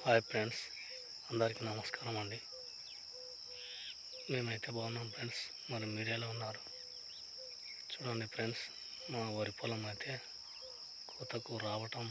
Hi friends, అందరికీ నమస్కారం అండి. మేమైతే బాగున్నాం ఫ్రెండ్స్. మరి మీరు ఎలా ఉన్నారు? చూడండి ఫ్రెండ్స్, మా వరి పొలం అయితే కోతకు రావటం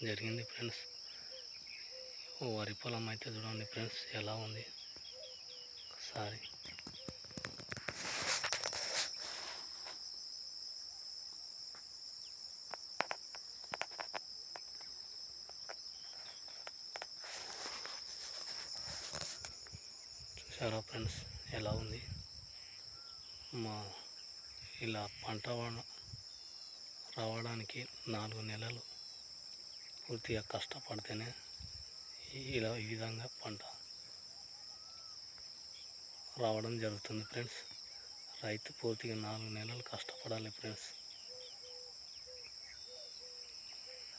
జరిగింది ఫ్రెండ్స్. వరి పొలం అయితే చూడండి ఫ్రెండ్స్ ఎలా ఉంది ఒకసారి. చూసారా ఫ్రెండ్స్ ఎలా ఉంది? మా ఇలా పంట రావడానికి 4 నెలలు పూర్తిగా కష్టపడితేనే ఈ విధంగా పంట రావడం జరుగుతుంది ఫ్రెండ్స్. రైతు పూర్తిగా 4 నెలలు కష్టపడాలి ఫ్రెండ్స్.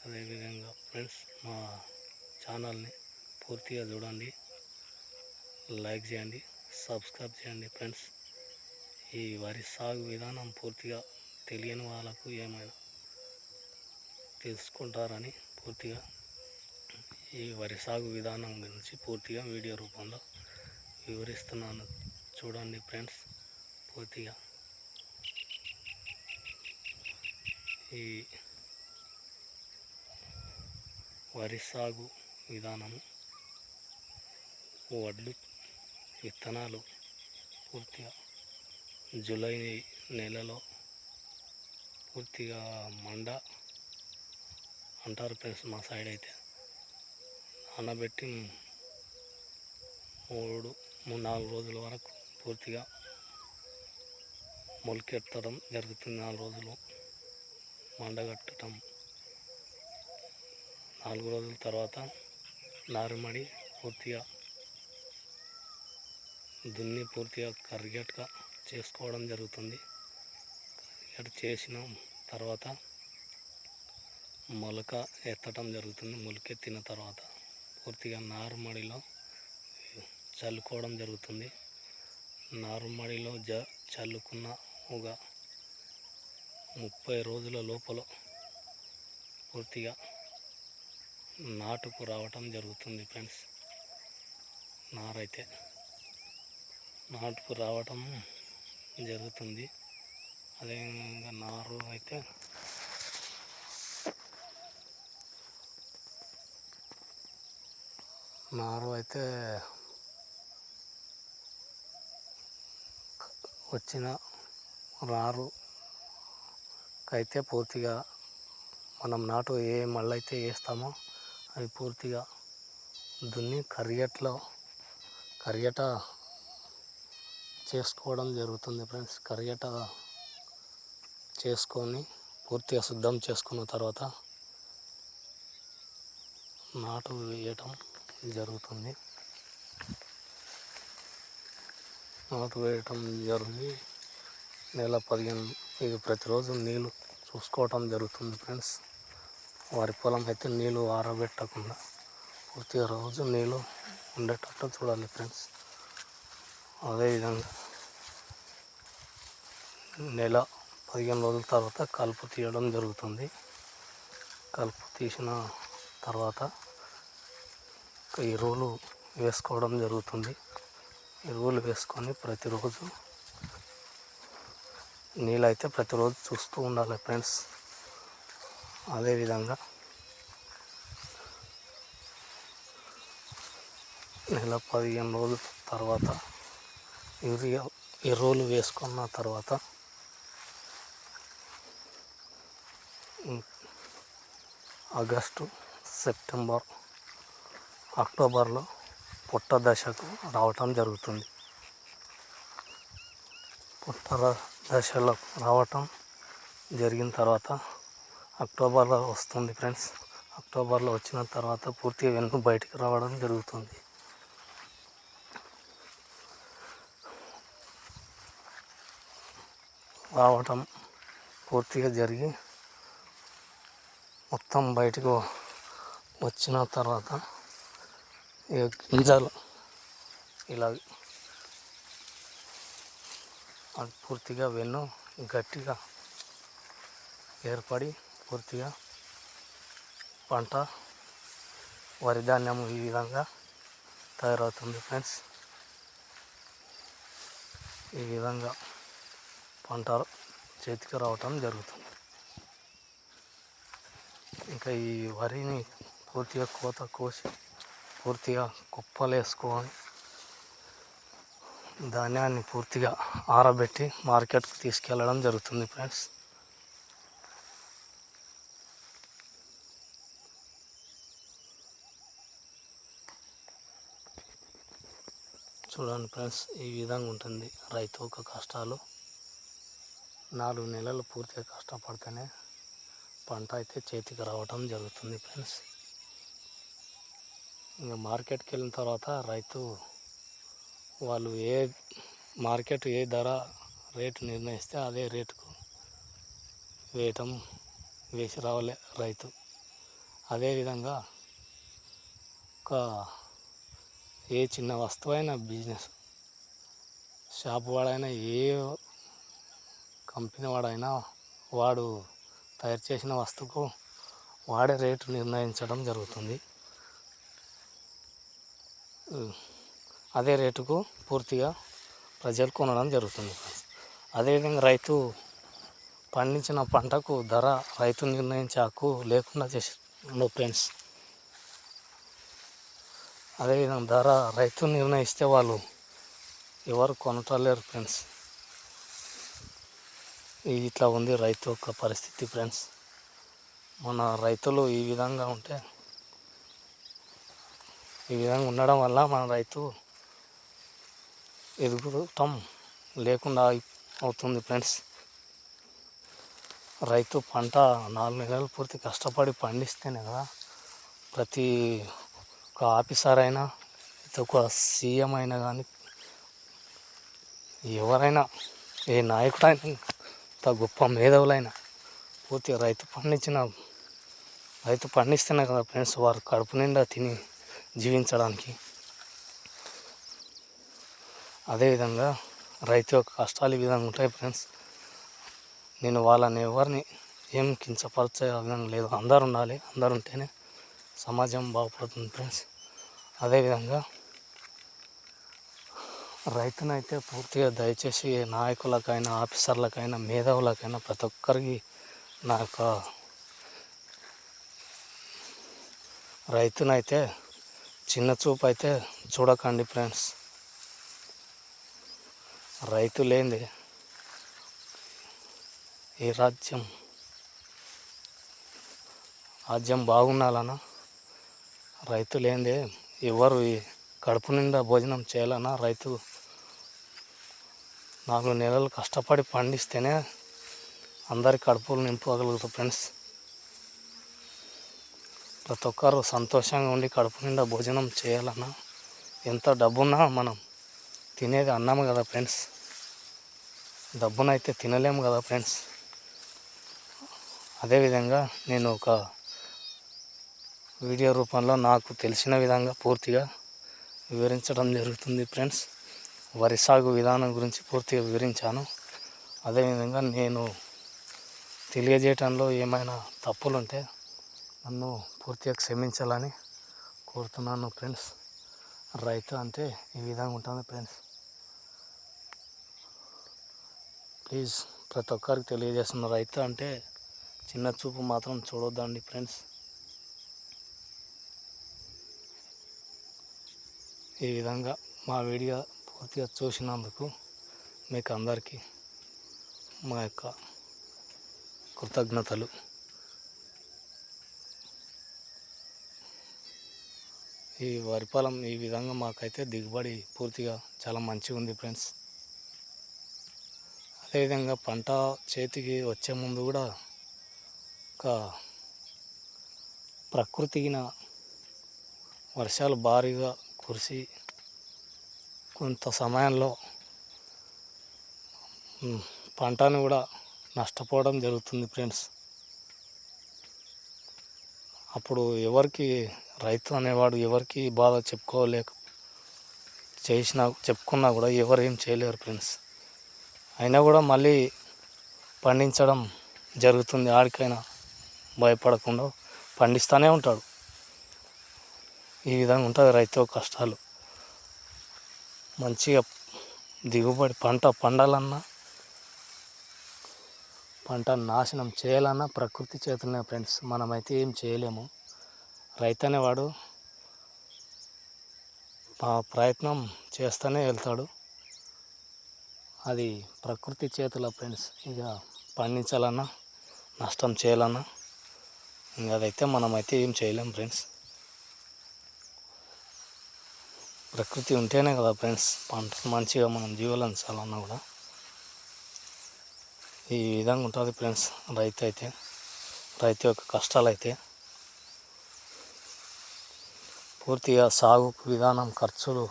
అదేవిధంగా ఫ్రెండ్స్, మా ఛానల్ని పూర్తిగా చూడండి, లైక్ చేయండి, సబ్స్క్రైబ్ చేయండి ఫ్రెండ్స్. ఈ వరి సాగు విధానం పూర్తిగా తెలియని వాళ్ళకు ఏమైనా తెలుసుకుంటారని పూర్తిగా ఈ వరి సాగు విధానం గురించి పూర్తిగా వీడియో రూపంలో వివరిస్తున్నాను. చూడండి ఫ్రెండ్స్, పూర్తిగా ఈ వరి సాగు విధానము, వడ్లు విత్తనాలు పూర్తిగా జూలై నెలలో పూర్తిగా మండ అంటారు ఫ్రెండ్స్. మా సైడ్ అయితే నానబెట్టి 3-4 రోజుల వరకు పూర్తిగా మొలకెత్తడం జరుగుతుంది. 4 రోజులు మండగట్టడం, 4 రోజుల తర్వాత నారుమడి పూర్తిగా దున్ని పూర్తిగా కరిగేట్టుగా చేసుకోవడం జరుగుతుంది. కరిగేట్టు చేసిన తర్వాత మొలక ఎత్తడం జరుగుతుంది. మొలకెత్తిన తర్వాత పూర్తిగా నారుమడిలో చల్లుకోవడం జరుగుతుంది. నారుమడిలో చల్లుకున్న ఒక 30 రోజుల లోపల పూర్తిగా నాటుకు రావటం జరుగుతుంది ఫ్రెండ్స్. నారైతే నాటుకు రావటం జరుగుతుంది. అదేవిధంగా నారు అయితే వచ్చిన నారుకైతే పూర్తిగా మనం నాటు మళ్ళైతే వేస్తామో అవి పూర్తిగా దున్ని కరిగేట చేసుకోవడం జరుగుతుంది ఫ్రెండ్స్. కరిగేట చేసుకొని పూర్తిగా సిద్ధం చేసుకున్న తర్వాత నాటు వేయటం జరుగుతుంది. నాటు వేయటం జరిగి నెల 15 ఇది ప్రతిరోజు నీళ్ళు చూసుకోవటం జరుగుతుంది ఫ్రెండ్స్. వరి పొలం అయితే నీళ్ళు ఆరబెట్టకుండా పూర్తిగా రోజు నీళ్ళు ఉండేటట్టు చూడాలి ఫ్రెండ్స్. అదేవిధంగా నెల 15 రోజుల తర్వాత కలుపు తీయడం జరుగుతుంది. కలుపు తీసిన తర్వాత ఎరువులు వేసుకోవడం జరుగుతుంది. ఎరువులు వేసుకొని ప్రతిరోజు నీళ్ళైతే ప్రతిరోజు చూస్తూ ఉండాలి ఫ్రెండ్స్. అదేవిధంగా నెల 15 రోజుల తర్వాత ఎరువులు వేసుకున్న తర్వాత ఆగస్టు, సెప్టెంబర్, అక్టోబర్లో పొట్ట దశకు రావటం జరుగుతుంది. పొట్ట దశలో రావటం జరిగిన తర్వాత అక్టోబర్లో వస్తుంది ఫ్రెండ్స్. అక్టోబర్లో వచ్చిన తర్వాత పూర్తిగా వెన్ను బయటికి రావడం జరుగుతుంది. రావటం పూర్తిగా జరిగి మొత్తం బయటకు వచ్చిన తర్వాత గింజలు ఇలా అది పూర్తిగా వెన్ను గట్టిగా ఏర్పడి పూర్తిగా పంట వరి ధాన్యం ఈ విధంగా తయారవుతుంది ఫ్రెండ్స్. ఈ విధంగా పంట చేతికి రావటం జరుగుతుంది. ఇంకా ఈ వరిని పూర్తిగా కోత కోసి పూర్తిగా కుప్పలు వేసుకొని ధాన్యాన్ని పూర్తిగా ఆరబెట్టి మార్కెట్కి తీసుకెళ్ళడం జరుగుతుంది ఫ్రెండ్స్. చూడండి ఫ్రెండ్స్, ఈ విధంగా ఉంటుంది రైతు యొక్క కష్టాలు. 4 నెలలు పూర్తిగా కష్టపడితేనే పంట అయితే చేతికి రావటం జరుగుతుంది ఫ్రెండ్స్. ఇంకా మార్కెట్కి వెళ్ళిన తర్వాత రైతు వాళ్ళు మార్కెట్ ఏ ధర రేటు నిర్ణయిస్తే అదే రేటుకు వేసి రావాలి రైతు. అదేవిధంగా ఏ చిన్న వస్తువైనా బిజినెస్ షాప్ వాడైనా ఏ కంపెనీ వాడైనా వాడు తయారు చేసిన వస్తువుకు వాడే రేటు నిర్ణయించడం జరుగుతుంది. అదే రేటుకు పూర్తిగా ప్రజలు కొనడం జరుగుతుంది. అదేవిధంగా రైతు పండించిన పంటకు ధర రైతు నిర్ణయించే హక్కు లేకుండా చేసిండు ఫ్రెండ్స్. అదేవిధంగా ధర రైతు నిర్ణయిస్తే వాళ్ళు ఎవరు కొనటలేరు ఫ్రెండ్స్. ఇట్లా ఉంది రైతు యొక్క పరిస్థితి ఫ్రెండ్స్. మన రైతులు ఈ విధంగా ఉండడం వల్ల మన రైతు ఎదుగుటం లేకుండా అవుతుంది ఫ్రెండ్స్. రైతు పంట 4 నెలలు పూర్తి కష్టపడి పండిస్తేనే కదా ప్రతి ఒక ఆఫీసర్ అయినా ఒక సీఎం అయినా కానీ ఎవరైనా ఏ నాయకుడైనా గొప్ప మేధావులైనా పూర్తిగా రైతు పండిస్తేనే కదా ఫ్రెండ్స్ వారు కడుపు నిండా తిని జీవించడానికి. అదేవిధంగా రైతు యొక్క కష్టాలు ఈ విధంగా ఉంటాయి ఫ్రెండ్స్. నేను వాళ్ళని ఎవరిని ఏం కించపరిచే విధంగా లేదు. అందరు ఉండాలి, అందరు ఉంటేనే సమాజం బాగుపడుతుంది ఫ్రెండ్స్. అదేవిధంగా రైతునైతే పూర్తిగా దయచేసి నాయకులకైనా ఆఫీసర్లకైనా మేధావులకైనా ప్రతి ఒక్కరికి నా యొక్క రైతునైతే చిన్న చూపు అయితే చూడకండి ఫ్రెండ్స్. రైతు లేనిది ఏ రాజ్యం బాగుండాలన్నా రైతు లేనిదే ఎవరు కడుపు నిండా భోజనం చేయాలన్నా రైతు 4 నెలలు కష్టపడి పండిస్తేనే అందరి కడుపులు నింపగలుగుతారు ఫ్రెండ్స్. ప్రతి ఒక్కరు సంతోషంగా ఉండి కడుపు నిండా భోజనం చేయాలన్నా ఎంత డబ్బున్నా మనం తినేది అన్నం కదా ఫ్రెండ్స్. డబ్బునైతే తినలేము కదా ఫ్రెండ్స్. అదేవిధంగా నేను ఒక వీడియో రూపంలో నాకు తెలిసిన విధంగా పూర్తిగా వివరించడం జరుగుతుంది ఫ్రెండ్స్. వరి సాగు విధానం గురించి పూర్తిగా వివరించాను. అదేవిధంగా నేను తెలియజేయటంలో ఏమైనా తప్పులు ఉంటే నన్ను పూర్తిగా క్షమించాలని కోరుతున్నాను ఫ్రెండ్స్. రైతు అంటే ఈ విధంగా ఉంటుంది ఫ్రెండ్స్. ప్లీజ్ ప్రతి ఒక్కరికి తెలియజేస్తున్న రైతు అంటే చిన్న చూపు మాత్రం చూడొద్దండి ఫ్రెండ్స్. ఈ విధంగా మా వీడియో పూర్తిగా చూసినందుకు మీకు అందరికీ మా యొక్క కృతజ్ఞతలు. ఈ వరి పొలం ఈ విధంగా మాకైతే దిగుబడి పూర్తిగా చాలా మంచిగా ఉంది ఫ్రెండ్స్. అదేవిధంగా పంట చేతికి వచ్చే ముందు కూడా ఒక ప్రకృతికిన వర్షాలు భారీగా కురిసి కొంత సమయంలో పంటను కూడా నష్టపోవడం జరుగుతుంది ఫ్రెండ్స్. అప్పుడు ఎవరికి రైతు అనేవాడు ఎవరికి బాధ చెప్పుకున్నా కూడా ఎవరు ఏం చేయలేరు ఫ్రెండ్స్. అయినా కూడా మళ్ళీ పండించడం జరుగుతుంది. ఆడికైనా భయపడకుండా పండిస్తూనే ఉంటాడు. ఈ విధంగా ఉంటుంది రైతు కష్టాలు. మంచిగా దిగుబడి పంట పండాలన్నా, పంట నాశనం చేయాలన్నా ప్రకృతి చేతులనే ఫ్రెండ్స్. మనమైతే ఏం చేయలేము. రైతు అనేవాడు ప్రయత్నం చేస్తూనే వెళ్తాడు. అది ప్రకృతి చేతుల ఫ్రెండ్స్. ఇక పండించాలన్నా, నష్టం చేయాలన్నా ఇంకా అదైతే మనమైతే ఏం చేయలేం ఫ్రెండ్స్. ప్రకృతి ఉంటేనే కదా ఫ్రెండ్స్ పంటలు మంచిగా మనం జీవలించాలన్నా కూడా. ఈ విధంగా ఉంటుంది ఫ్రెండ్స్ రైతు యొక్క కష్టాలు అయితే. పూర్తిగా సాగు విధానం, ఖర్చులు,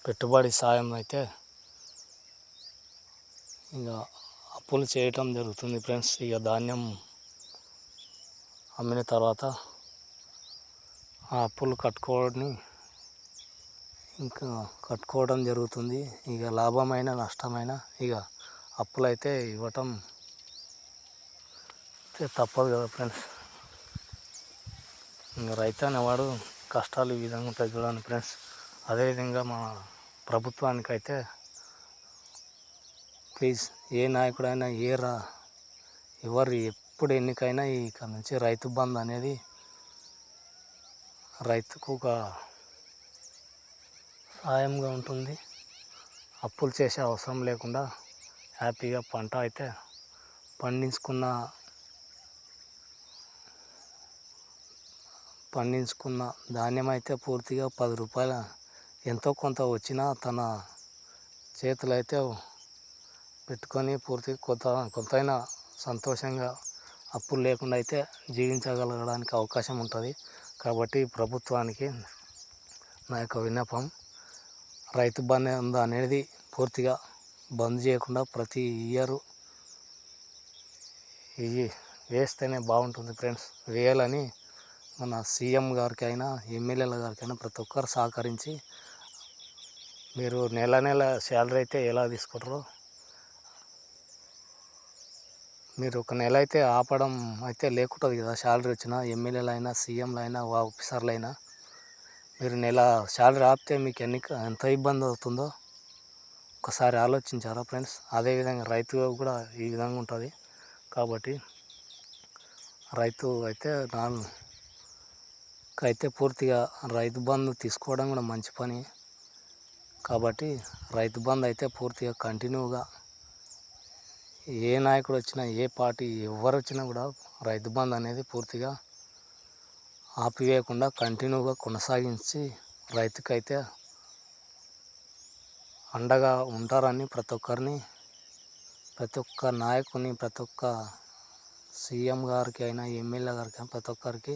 పెట్టుబడి సాయం అయితే ఇక అప్పులు చేయటం జరుగుతుంది ఫ్రెండ్స్. ఇక ధాన్యం అమ్మిన తర్వాత ఆ అప్పులు కట్టుకోవడం జరుగుతుంది. ఇక లాభమైన నష్టమైన ఇక అప్పులైతే ఇవ్వటం తప్పదు కదా ఫ్రెండ్స్. ఇంకా రైతు అనేవాడు కష్టాలు ఈ విధంగా ఉంటాయి చూడండి ఫ్రెండ్స్. అదేవిధంగా మా ప్రభుత్వానికైతే ప్లీజ్, ఏ నాయకుడైనా ఎవరు ఎప్పుడు ఎన్నికైనా ఇక్కడ నుంచి రైతు బంధు అనేది రైతుకు ఒక సాయంగా ఉంటుంది. అప్పులు చేసే అవసరం లేకుండా హ్యాపీగా పంట అయితే పండించుకున్న ధాన్యం అయితే పూర్తిగా 10 రూపాయల ఎంతో కొంత వచ్చినా తన చేతులు అయితే పెట్టుకొని పూర్తిగా కొంతైనా సంతోషంగా అప్పులు లేకుండా అయితే జీవించగలగడానికి అవకాశం ఉంటుంది. కాబట్టి ప్రభుత్వానికి నా యొక్క విన్నపం, రైతు బంధు అనేది పూర్తిగా బంద్ చేయకుండా ప్రతి ఇయర్ ఇవి వేస్తేనే బాగుంటుంది ఫ్రెండ్స్. వేయాలని మన సీఎం గారికి అయినా, ఎమ్మెల్యేల గారికైనా ప్రతి ఒక్కరు సహకరించి, మీరు నెల శాలరీ అయితే ఎలా తీసుకుంటారో, మీరు ఒక నెల అయితే ఆపడం అయితే లేకుంటుంది కదా. శాలరీ వచ్చినా ఎమ్మెల్యేలు అయినా, సీఎంలు అయినా, ఆఫీసర్లు అయినా, మీరు నెల శాలరీ ఆపితే మీకు ఎంత ఇబ్బంది అవుతుందో ఒకసారి ఆలోచించారా ఫ్రెండ్స్. అదేవిధంగా రైతు కూడా ఈ విధంగా ఉంటుంది. కాబట్టి రైతు అయితే పూర్తిగా రైతు బంధు తీసుకోవడం కూడా మంచి పని. కాబట్టి రైతు బంధు అయితే పూర్తిగా కంటిన్యూగా ఏ నాయకుడు వచ్చినా, ఏ పార్టీ ఎవరు వచ్చినా కూడా రైతు బంధు అనేది పూర్తిగా ఆపివేయకుండా కంటిన్యూగా కొనసాగించి రైతుకైతే అండగా ఉంటారని ప్రతి ఒక్క నాయకుని, ప్రతి ఒక్క సీఎం గారికి అయినా, ఎమ్మెల్యే గారికి అయినా, ప్రతి ఒక్కరికి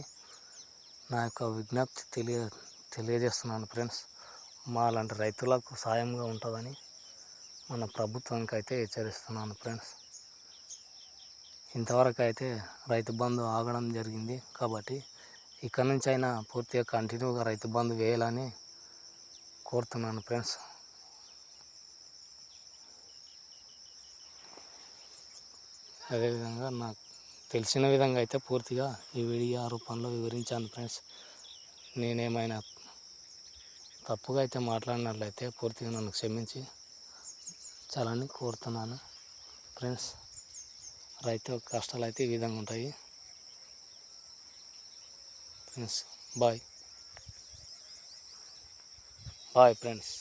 నా యొక్క విజ్ఞప్తి తెలియజేస్తున్నాను ఫ్రెండ్స్. మాలాంటి రైతులకు సాయంగా ఉంటుందని మన ప్రభుత్వానికి అయితే హెచ్చరిస్తున్నాను ఫ్రెండ్స్. ఇంతవరకు అయితే రైతు బంధు ఆగడం జరిగింది. కాబట్టి ఇక్కడ నుంచి అయినా పూర్తిగా కంటిన్యూగా రైతు బంధు వేయాలని కోరుతున్నాను ఫ్రెండ్స్. అదేవిధంగా నాకు తెలిసిన విధంగా అయితే పూర్తిగా ఈ వీడియో రూపంలో వివరించాను ఫ్రెండ్స్. నేనేమైనా తప్పుగా అయితే మాట్లాడినట్లయితే పూర్తిగా నన్ను క్షమించి చాలని కోరుతున్నాను ఫ్రెండ్స్. రైతు కష్టాలు అయితే ఈ విధంగా ఉంటాయి ఫ్రెండ్స్. Bye friends.